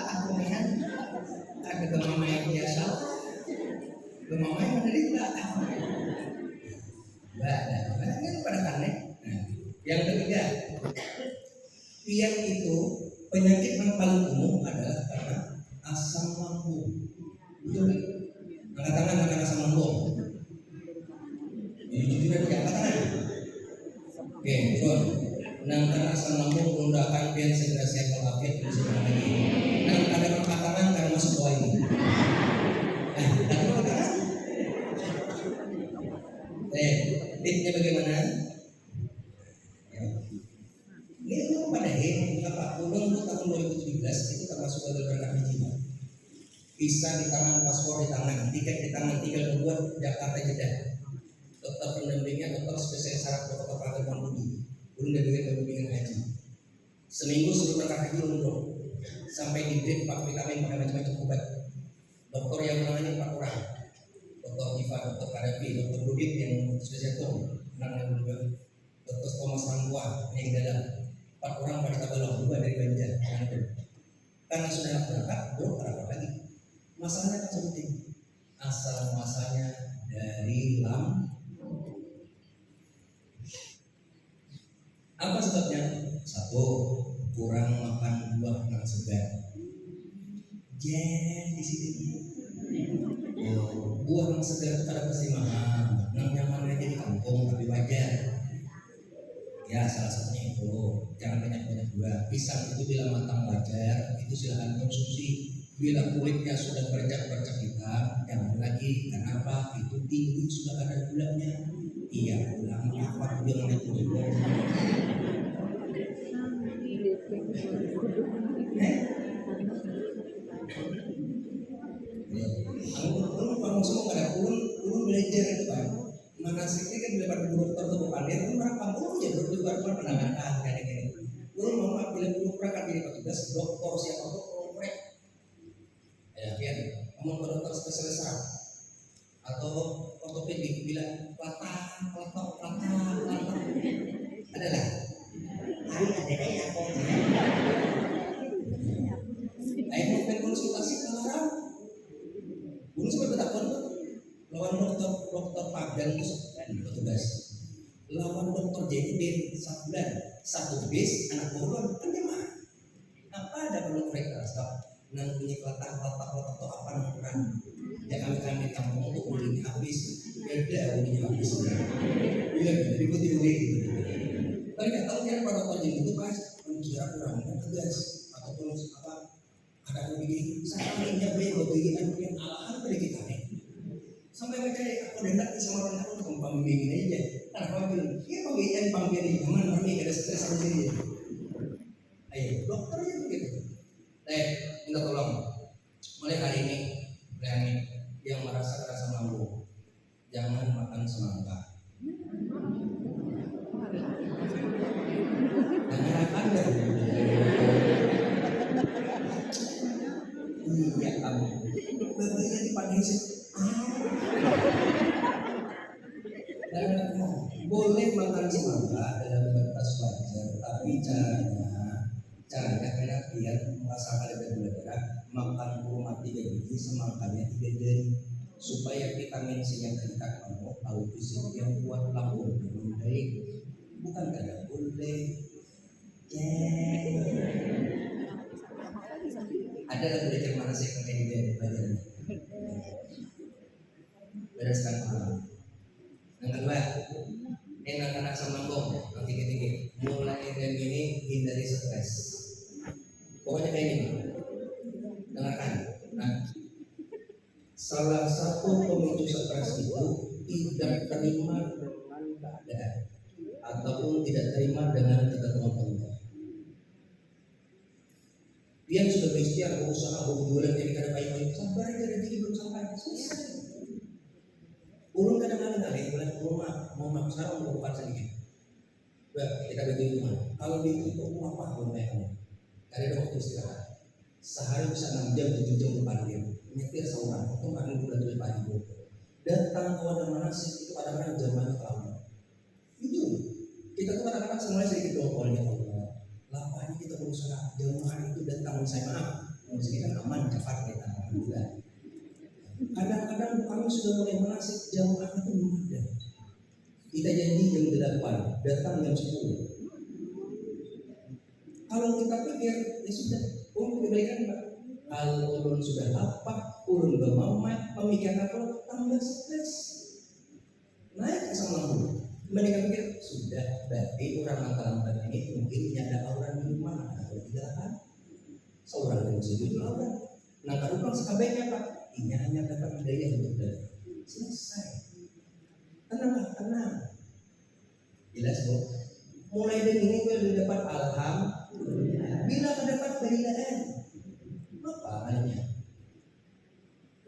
aku kan ada mama yang biasa, mama yang menderita. Kan pada aneh. Nah, yang ketiga, piang itu penyakit yang paling umum adalah karena asam lambung. Betul? Angkat tangan karena asam lambung. Ini juga angkat tangan. Oke, betul. Nah, karena asam lambung merendahkan piang segera sehat walafiat bisa lagi. Nah, ada angkat tangan karena masuk doa ini. Nah, ada angkat tangan. Tipnya bagaimana? Ini belum pada apa? Ulun tahun 2017 itu termasuk gagal berangkat jiwa. Visa di tangan, paspor di tangan, tiket di tangan, tinggal membuat Jakarta Jeddah. Dokter pendampingnya dokter spesialis saraf protokol Prateman Budi. Ulun dari bimbingan haji. Seminggu sebelum berangkat haji ulun sampai di drip pakai vitamin, pakai macam-macam obat. Dokter yang menangani 4 orang. Dokter Iva, Dokter Karepi, Dokter Budit yang spesialis menangani juga. Dokter Thomas Rangua yang dalam 4 orang pada Tabalong, 2 dari Banjar. Karena sudah berangkat, belum berangkat lagi. Masalahnya kan penting. Asal muasalnya dari apa sebabnya? 1, kurang makan buah yang segar. Di sini. Buah yang segar itu ada pasti mahal. Nyaman aja di kampung tapi wajar. Ya salah satunya itu, jangan banyak-banyak gula. Pisang itu bila matang wajar, itu silahkan konsumsi. Bila kulitnya sudah bercak-bercak hitam, jangan lagi. Kenapa? Itu tinggi sudah ada gulanya. Iya, gula apa jangan itu. Kalau semua ada ulun belajar itu kan. Manasik ini kan bila pada dokter tuh pandai itu orang kampung aja dokter penanganan kayak gini. Ulun mau bila ulun berangkat jadi petugas dokter siapa dokter korek. Ya biar kamu dokter spesialis saraf atau ortopedik bila patah adalah ada kayak apa? Ayo konsultasi kalau ulun sempat bertakon lawan dokter Pagan itu petugas lawan dokter JD 1 bulan 1 bis anak ulun kan gimana? Apa ada perlu mereka stop nang punya kotak atau apa ukuran jangan kami tampung untuk ulin habis beda ulin habis iya ribut tapi nggak tahu kan pada dokter JD itu pas kira kurang tegas ataupun apa ada yang begini saya ingin beli begini kan alahan pada kita nih sampai mereka aku dengar sama orang aku untuk pembimbing aja. Nah, kalau bilang, ya pembimbing pembimbing zaman kami ada stres sendiri. Ayo, dokternya begitu. Minta tolong. Mulai hari ini yang merasa rasa mampu, jangan makan semangka. Jangan ada. Iya kamu. Bapaknya dipanggil sih. Boleh makan semangka dalam batas wajar, tapi caranya karena biar merasakan ada gula darah, makan kurma 3 biji, semangkanya 3 jari, supaya vitamin C yang terikat kamu tahu fisik yang kuat lambung yang baik, bukan karena boleh. Ada belajar mana sih kayak gitu belajar? Bereskan malam. Yang kedua, enak asam lambung yang tinggi-tinggi. Mulai dari ini hindari stres. Pokoknya kayak gini. Dengarkan. Nah, salah satu pemicu stres itu tidak terima dengan keadaan ataupun tidak terima dengan ketentuan Allah. Dia sudah berikhtiar berusaha berbulan jadi kada baik-baik. Sabar aja rezeki belum sampai. Ulun kadang-kadang ada yang bilang mau sekarang mau bukan sedikit. Kita bagi rumah. Kalau di itu apa pun kamu. Ada waktu istirahat. Sehari bisa 6 jam 7 jam berparkir. Nyetir seorang. Itu makan bulan dari pagi bu. Datang ke wadah manasik itu kadang-kadang zaman lama. Itu kita tuh kadang-kadang semuanya sedikit dongkolnya Allah. Lapanya kita berusaha jamaah itu datang saya maaf Musik kan aman, cepat kita alhamdulillah. Kadang-kadang kami sudah mulai menasib jamaah itu belum ada. Kita janji jam 8, datang jam 10. Kalau kita pikir, ya sudah, kebaikan Pak. Kalau ulun sudah apa, ulun bermamat, pemikiran apa, tambah stres. Naik ke sama ulun. Mereka pikir, sudah, berarti orang langkah-langkah ini mungkin ada aura di rumah, atau tidak kan? Seorang yang setuju aura. Nah, kalau orang sekabainya Pak, ini hanya dapat hidayah untuk belajar. Selesai. Tenang, tenang. Jelas Bu. Mulai dari ini gue dapat alhamdulillah. Bila mendapat keridaan, apa halnya?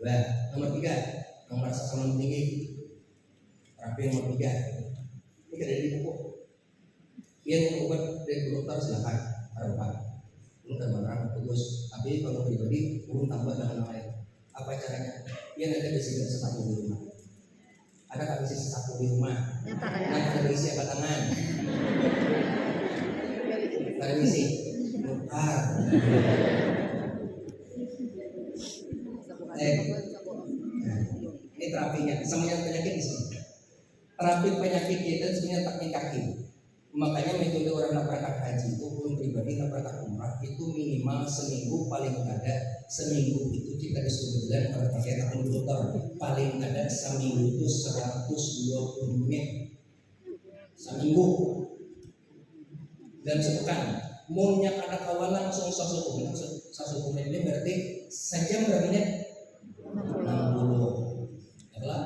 Dua, nomor 3, yang merasa sama tinggi. Terapi nomor 3. Ini ada di buku. Yang obat dari dokter silakan, harapan. Lu kan marah bagus. Tapi kalau pribadi, urung tambah dengan lain. Apa caranya? Yang ada besi sesapu di rumah. Ada tak besi sesapu di rumah? Ada besi apa tangan? Ada besi nukar. Ini terapinya. Semuanya penyakit di sini. Terapi penyakit kita sebenarnya teknik kaki. Makanya metode orang nak berangkat haji itu belum pribadi nak berangkat umrah itu minimal seminggu, paling ada seminggu itu kita disuruh jalan kalau pakai kalkulator paling ada seminggu itu 120 menit seminggu dan sepekan. Maunya anak awal langsung 1 menit ini berarti sejam berapa menit? 60. Ya,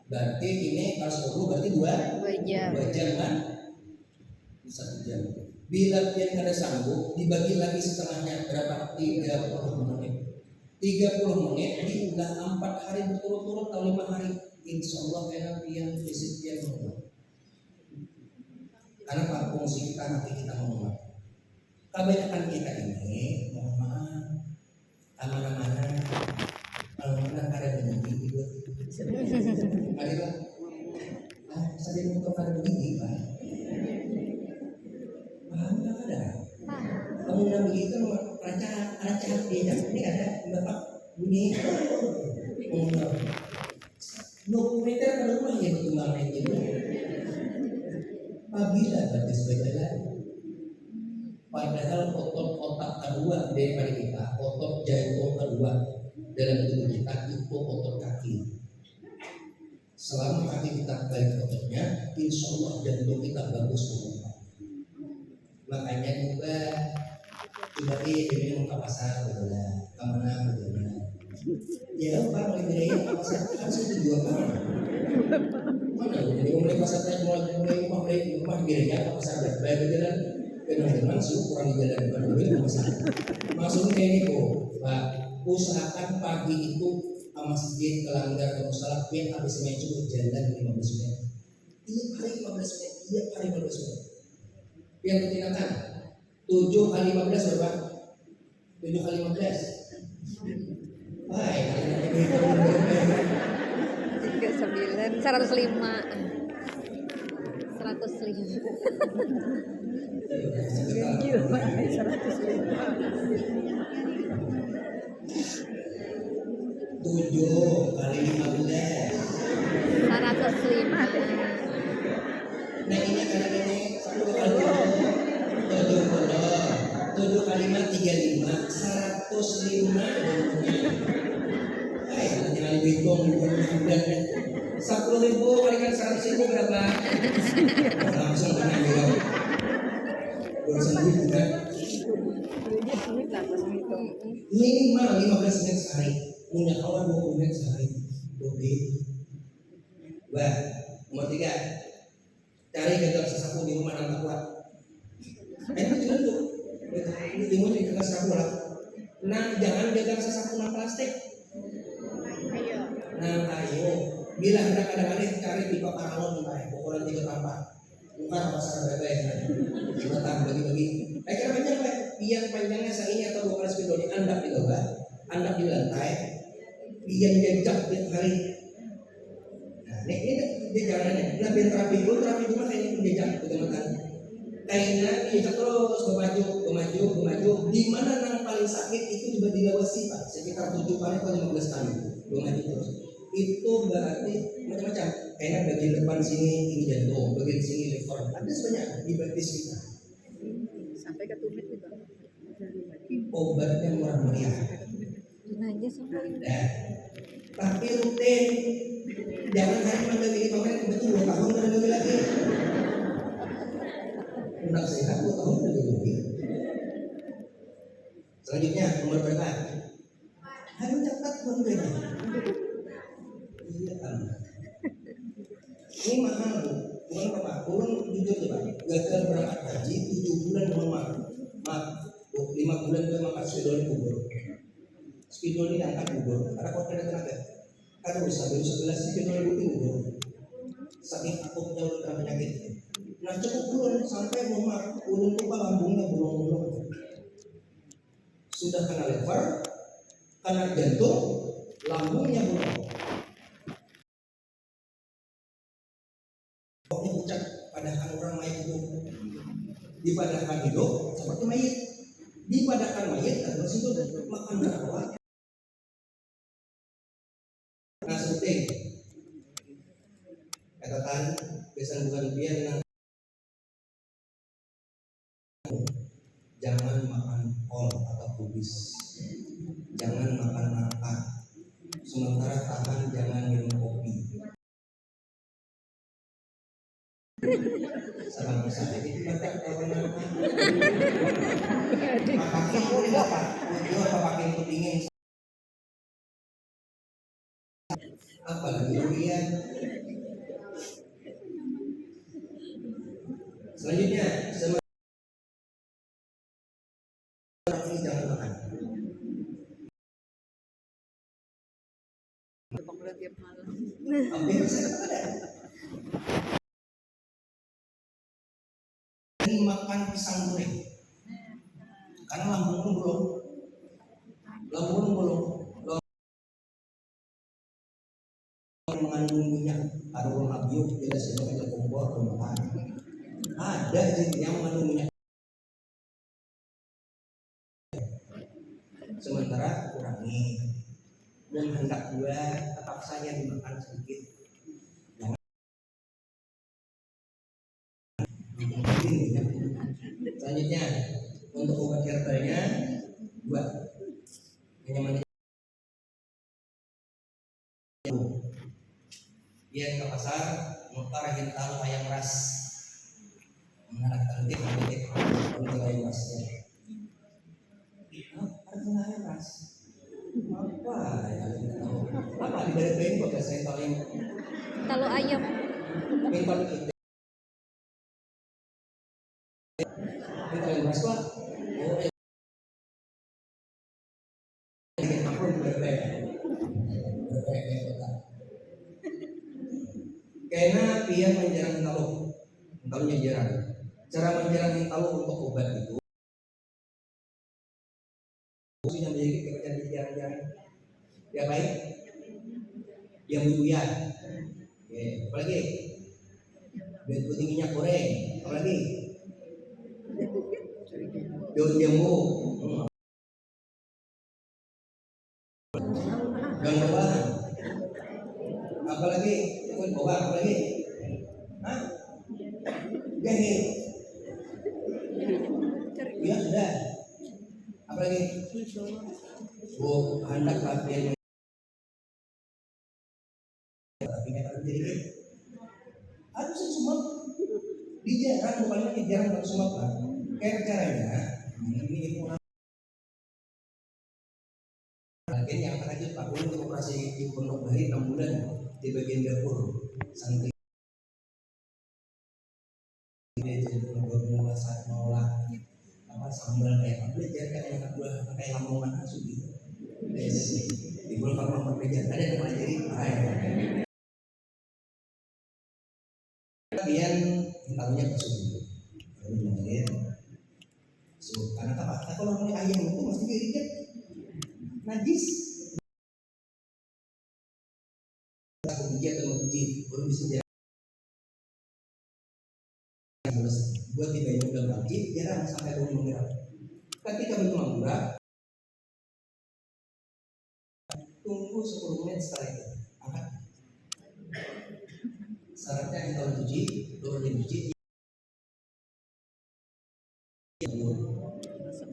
berarti ini kalau 10 berarti 2 jam kan? 1 jam. Bila yang kada sanggup dibagi lagi setengahnya berapa? 30 menit. 30 menit diulah 4 hari berturut-turut atau 5 hari. Insya Allah enak yang disiplin Allah. Karena Pak fungsi kita nanti kita ngomong. Kebanyakan kita ini mohon maaf amanah-amanah kalau mana kada begini gitu. Mari Pak. Saya untuk kada begini Pak. Paham tak ada? Kamu bilang begitu, rancang dia ini ada bapak bunyi dokumenter ke rumah ya bertunggang itu. Apabila berarti sebagai jalan, padahal otot otak kedua daripada kita, otot jantung kedua dalam tubuh kita itu otot kaki. Selama kaki kita baik ototnya, insya Allah jantung kita bagus berubah. Makanya juga tiba-tiba dia mau ke pasar betul lah, kemana betul lah. Ya Pak, mulai dari ke pasar harus itu juga Pak. Mana? Jadi mulai pasar tadi mulai rumah dirinya ke pasar baik betul lah. Benar-benar suruh kurang di jalan depan dulu ke pasar. Maksudnya ini kok, Pak, usahakan pagi itu ke masjid, ke langgar, ke musola, biar habis main cukup jalan 15 menit. Tiap hari 15 menit, tiap hari 15 menit. Yang digunakan 7 kali 15 berapa? 7 kali 15 baik, 39, 105 7 kali 15 105. Nah ini karena ini 1 kali 7 kali 35 105 jangan dihitung 10.000 kalikan 100.000 berapa? Langsung kena bilang 200.000 kan? Minimal 15 menit sehari, punya kawan 20 menit sehari. Nomor 3, cari gagang sesapu di rumah yang tak kuat. Itu juga tuh. Di rumah gagang sesapu lah. Nah, jangan gagang sesapu nah plastik. Nah, ayo. Bila hendak kadang-kadang cari pipa paralon baik. Ukuran 3 tampak. Bukan pasar berapa kita tambah bagi-bagi. Karena banyak Pak. Yang panjangnya segini atau 12 kilo ini andap di bawah, andap di lantai. Yang jejak di hari. Nah, ini dia jalannya. Nah, terapi itu mah kayaknya menjejak teman-teman. Kayaknya diajak terus maju. Di mana yang paling sakit itu juga dilewati Pak, sekitar 7 kali atau 15 kali. Maju terus. Itu berarti macam-macam. Kayaknya bagian depan sini ini jantung, bagian sini liver. Ada sebanyak di batis kita. Sampai ke tumit juga. Obatnya murah meriah. Nanya sama Ada. Tapi rutin. Jangan hanya mengambil kemarin betul 2 tahun mengambil lagi. Udah sehat 2 tahun lagi. Selanjutnya nomor berapa? Harus cepat berbeda. Iya kan. Ini mahal bu, bukan apa? Kurang jujur coba. Gagal berangkat haji 7 bulan maaf 5 bulan gue makan spidol di kubur. Spidol ini angkat kubur. Ada kotor ada tenaga. Ada usaha baru 11 spidol di kubur. Saking takutnya udah kena penyakit. Nah cukup bulan sampai rumah ulun tuh lambungnya bolong-bolong. Sudah kena liver, kena jantung, lambungnya bolong. Pokoknya ucap padahkan orang mayat itu dipadahkan hidup seperti mayat. Dipadahkan mayat terus itu makan berapa? Nah seperti katakan besan bukan biar jangan makan kol atau kubis, jangan makan nangka, sementara tahan jangan minum kopi. Salam saya itu baca kawan nangka. Pakai ini apa? Ujo apa pakai pudingin? Apalagi durian. Selanjutnya ini jangan makan. Pokoknya tiap malam. Hampir saya ada. Ini makan pisang goreng. Karena lambung belum. Mengandung minyak, ada orang abiuk, tidak sesuai kompor, makan. Ada jenis yang mengandung minyak. Sementara kurangi. Dan hendak juga tetap saja dimakan sedikit. Jangan. Selanjutnya untuk obat herbalnya 2. Yang dia ke pasar mutar hintal ayam ras menganak cantik untuk ayam rasnya harga ayam ras apa ya kita tahu apa di dari kok saya tahu yang Kalau ayam hintal itu hintal ayam ras pak oh ya aku berbeda karena dia menjarang talunya jarang. Cara menjarang talu untuk obat itu yang menjadi kerjaan jarang-jarang. Ya baik, yang buyat. Apalagi biar putih minyak goreng. Apalagi daun jambu. Daun bawang. Apalagi daun bawang. Apalagi jahe. Ya sudah. Apalagi hendak latihan tapi nggak terjadi. Harusnya semua dijarang, bukan lagi jarang semua lah. Kayak caranya ini kurang. Lagi yang terakhir Pak untuk operasi di Pondok Bari 6 bulan di bagian dapur santri. Dia jadi pengolah saat mengolah apa sambal kayak belajar kayak kayak lamongan asu gitu. Di bulan pertama belajar ada yang pelajari bagian tahunya kesulitan. Kemudian karena apa? Kalau punya ayam itu mesti diikat najis. Aku biji atau biji baru bisa jadi. Buat tidak juga lagi, jarang sampai bumi menggerak. Ketika bumi menggerak, tunggu 10 menit setelah itu angkat. Syaratnya kita uji, turun diuji,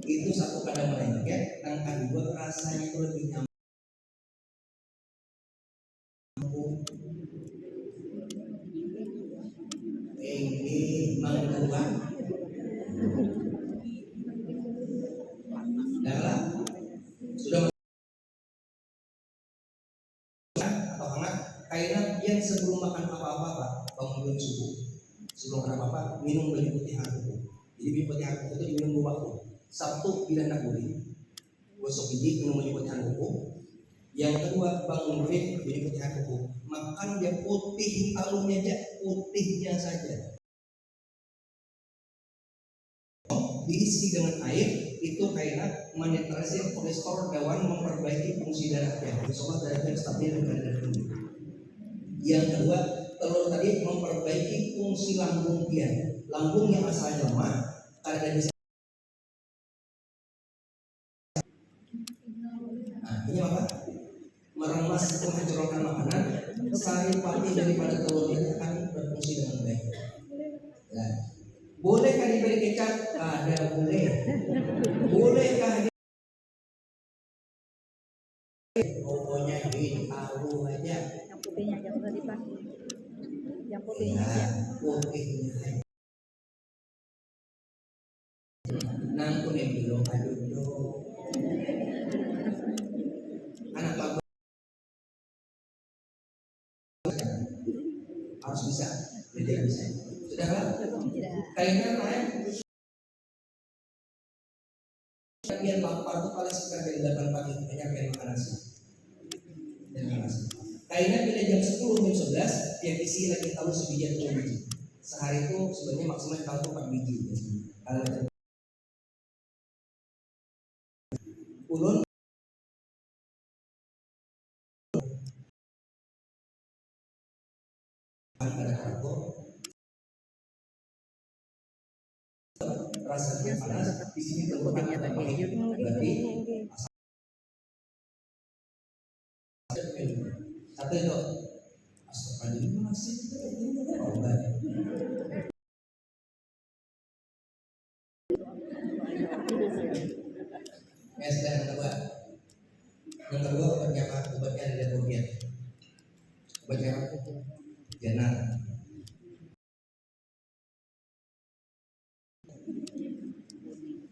itu satu kadang melengket, yang kedua rasanya itu lebih nyaman. Ini mengubah dalam sudah atau hangat, kainan yang sebelum makan apa-apa bangun subuh, sebelum makan apa-apa minum minum putih hangat. Jadi minum putih hangat itu diminum 2 waktu. Sabtu bila nak gurih, gosok gigi minum minum putih hangat. Yang kedua bangun minum putih hangat. Makan dia putih talungnya aja, putihnya saja. Diisi dengan air itu kainan menetralisir kolesterol hewan, memperbaiki fungsi darahnya, insya darahnya stabil dan darah tinggi. Yang kedua telur tadi memperbaiki fungsi lambung dia, lambung yang asalnya lemah karena bisa. Nah ini apa? Meremas menghancurkan makanan, saripati daripada telur ini akan berfungsi dengan baik. Ya. Bolehkah diberi kecap? Ada boleh. Bolehkah pokoknya tahu aja. Yang putihnya jangan tadi Pak. Yang putihnya Ya, aja. putihnya aja. Nang kuning belum aduh. Anak bagus harus bisa, jadi bisa. Sudahlah. Kayaknya main. Bagian lapar itu paling sekitar jam 8 pagi, banyak yang makan nasi. Dan nasi. Kayaknya bila jam 10 jam 11 dia isi lagi tahu sebiji atau 2 biji. Sehari itu sebenarnya maksimal tahu 4 biji. Kalau ulun ada karbo, rasanya panas. Di sini terbuat ada pakai berarti satu itu astagfirullah masih ya sudah yang kedua obatnya apa? Obatnya ada dapurnya. Obatnya apa? Janar.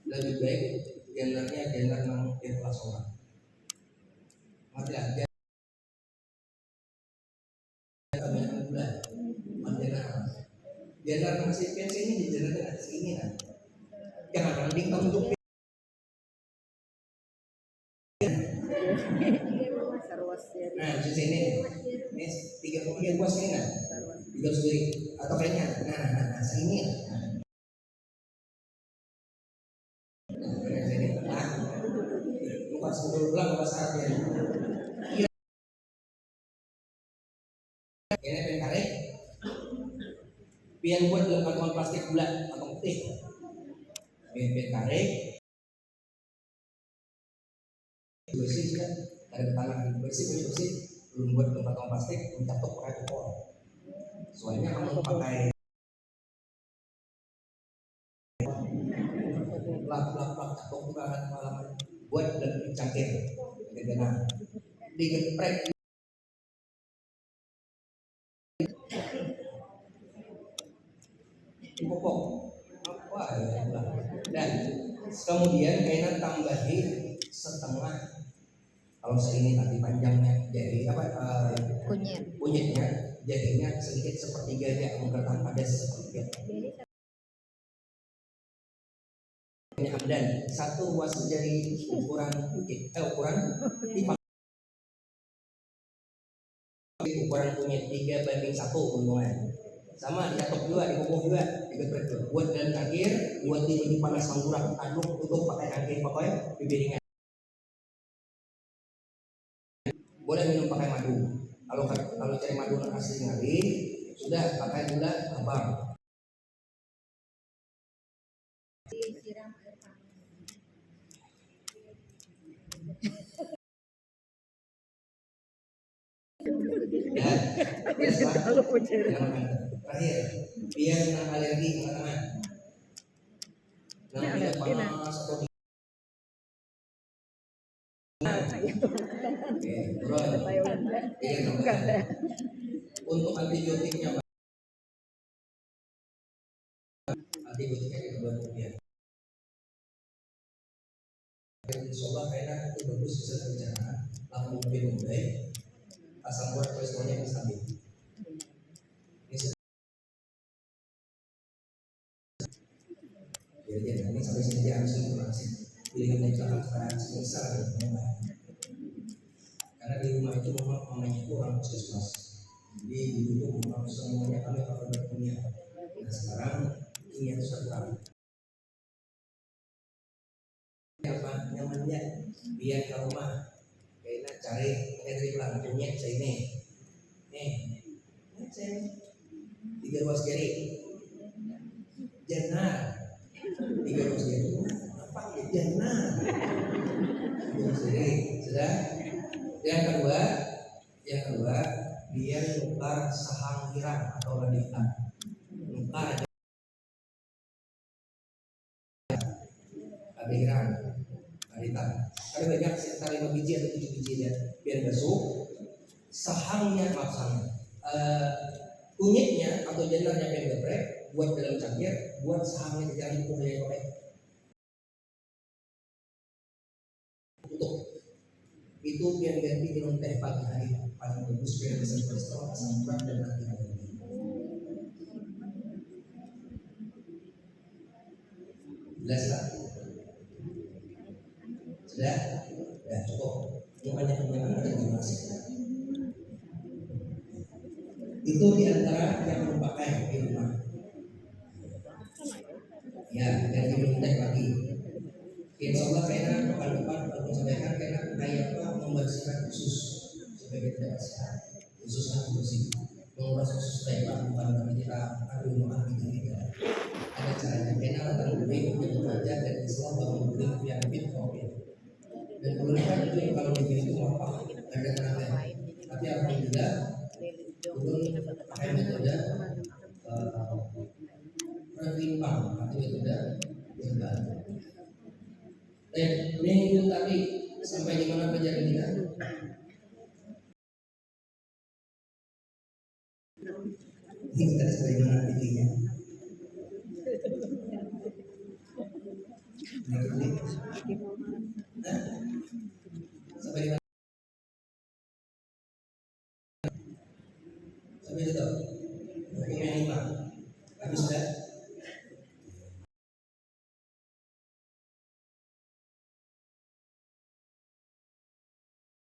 Lebih baik janarnya janar yang kelas orang. Mati lah. Kebanyakan gula. Janar masih pensi ini di janar dengan segini kan. Jangan randing kamu untuk nah di sini ini 3 buah sini kan 3 sendiri atau kayaknya nah sini lupa sebelum pulang lupa saatnya ini pen karet pian buat dalam kantong plastik gula kantong putih pen karet bersih kan dari tangan bersih belum buat dalam kantong plastik mencatok pakai kupon soalnya kamu pakai lap catok bukan malam buat dan cangkir dengan digeprek pokok wah ya dan kemudian kainan tambahi setengah kalau segini tadi panjangnya jadi apa kunyitnya jadinya sedikit sepertiga aja menggertak pada sepertiga dan 1 ruas jari ukuran ukuran ukuran kunyit 3:1 untungnya sama dicatok juga dikukuh juga digeprek buat dalam cangkir buat di panas manggurak aduk tutup pakai cangkir pokoknya bibiringan boleh minum pakai madu kalau cari madu asli ngali sudah pakai gula abang Ya, terus Pak, Kalau mau cari. yang mana? Terakhir, biar kena alergi teman-teman. Nah, Ini tidak alergi, nah. panas atau Ayo. oke, turun. Tayo ulit. Iya, Bukan teman. saya. Untuk antibiotiknya Pak, antibiotiknya kita buat rupiah. Insyaallah kayaknya itu bagus bisa direncanakan. Lambung minum baik, asam urat kolesterolnya stabil. Ini jadi ini sampai sini dia harus informasi. Pilihan yang kita lakukan sebesar karena di rumah itu memang mamanya itu orang puskesmas. Jadi dulu memang semuanya kami kalau berpunya. Nah sekarang ini harus kurang. Apa nyamannya biar ke rumah kayaknya cari dari lampunya saya ini saya 3 ruas jari jenar 3 ruas jari apa ya jenar jadi sudah yang kedua biar nukar sahang hirang atau radita nukar ada hirang radita kalau banyak sekitar 5 biji atau 7 biji ya biar masuk sahangnya kunyitnya atau jenarnya yang geprek buat dalam cangkir buat sahangnya dijadi kunyit korek untuk itu biar ganti minum teh pagi hari paling bagus biar bisa kolesterol asam urat dan anti alergi. Jelas lah? Sudah? Ya cukup. Yang banyak-banyak ada di masih. Itu diantara yang merupakan di rumah. Ya, dan minum teh pagi. Insya Allah kayaknya depan aku sampaikan kayaknya kayak apa membersihkan khusus supaya kita dapat sehat khususnya bersih menguras khusus kayak bukan berarti kita aduh maaf gitu ada caranya kayaknya datang beli untuk aja dan Islam bangun beli yang lebih kopi dan kemudian itu kalau begini itu apa ada tenaga tapi alhamdulillah turun pakai metode retimpang atau metode enggak. Minggu tadi sampai di mana pelajaran kita? Ini kita sampai di mana titiknya? Sampai di mana? Sampai di mana? 25.